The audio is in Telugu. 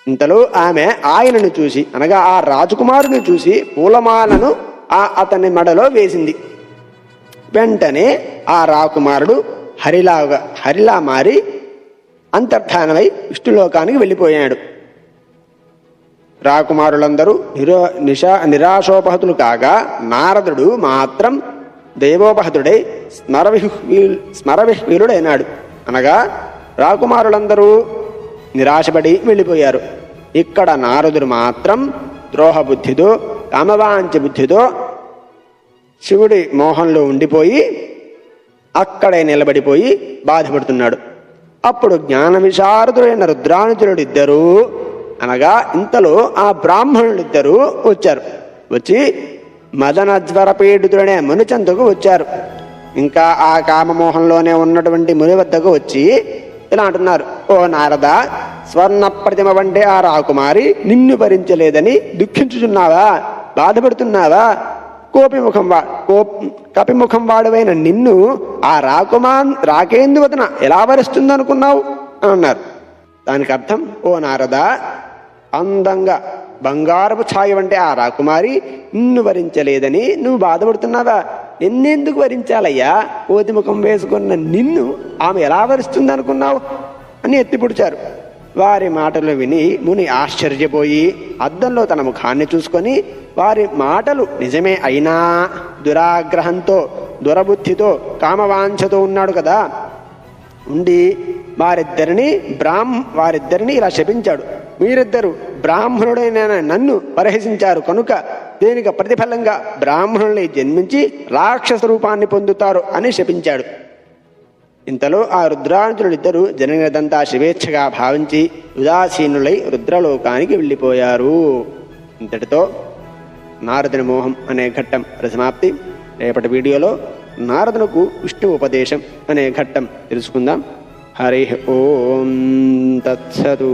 ఇంతలో ఆమె ఆయనను చూసి, అనగా ఆ రాజకుమారుని చూసి పూలమాలను అతని మెడలో వేసింది. వెంటనే ఆ రాకుమారుడు హరిలా మారి అంతర్ధానమై విష్ణులోకానికి వెళ్ళిపోయాడు. రాకుమారులందరూ నిరాశోపహతులు కాగా నారదుడు మాత్రం దేవోపహతుడై స్మరవిహ్వీలుడైనాడు. అనగా రాకుమారులందరూ నిరాశపడి వెళ్ళిపోయారు. ఇక్కడ నారదుడు మాత్రం ద్రోహబుద్ధితో కామవాంఛ బుద్ధితో శివుడి మోహంలో ఉండిపోయి అక్కడే నిలబడిపోయి బాధపడుతున్నాడు. అప్పుడు జ్ఞాన విశారదుడైన రుద్రానుజుడిద్దరూ, అనగా ఇంతలో ఆ బ్రాహ్మణులిద్దరూ వచ్చారు. వచ్చి మదనజ్వర పీడితుడనే ముని చెంతకు వచ్చారు. ఇంకా ఆ కామమోహంలోనే ఉన్నటువంటి ముని వద్దకు వచ్చి ఇలా అంటున్నారు: ఓ నారద, స్వర్ణ ప్రతిమ వంటి ఆ రాకుమారి నిన్ను భరించలేదని దుఃఖించుచున్నావా? బాధపడుతున్నావా? కపిముఖం వాడువైన నిన్ను ఆ రాకేందువదన ఎలా వరిస్తుందనుకున్నావు అని అన్నారు. దానికి అర్థం, ఓ నారద, అందంగా బంగారపు ఛాయ వంటి ఆ రాకుమారి నిన్ను వరించలేదని నువ్వు బాధపడుతున్నావా? నిన్నెందుకు వరించాలయ్యా? కోతిముఖం వేసుకున్న నిన్ను ఆమె ఎలా వరిస్తుంది అనుకున్నావు అని ఎత్తిపుడిచారు. వారి మాటలు విని ముని ఆశ్చర్యపోయి అద్దంలో తన ముఖాన్ని చూసుకొని, వారి మాటలు నిజమే అయినా దురాగ్రహంతో, దురబుద్ధితో, కామవాంఛతో ఉన్నాడు కదా ఉండి వారిద్దరిని ఇలా శపించాడు: మీరిద్దరు బ్రాహ్మణుడైన నన్ను పరిహసించారు కనుక దేనికి ప్రతిఫలంగా బ్రాహ్మణుల్ని జన్మించి రాక్షస రూపాన్ని పొందుతారు అని శపించాడు. ఇంతలో ఆ రుద్రానుజులిద్దరూ జరిగినదంతా శివేచ్ఛగా భావించి ఉదాసీనులై రుద్రలోకానికి వెళ్ళిపోయారు. ఇంతటితో నారదుని మోహం అనే ఘట్టం పరిసమాప్తి. రేపటి వీడియోలో నారదునకు విష్ణు ఉపదేశం అనే ఘట్టం తెలుసుకుందాం. హరి ఓం తత్సతు.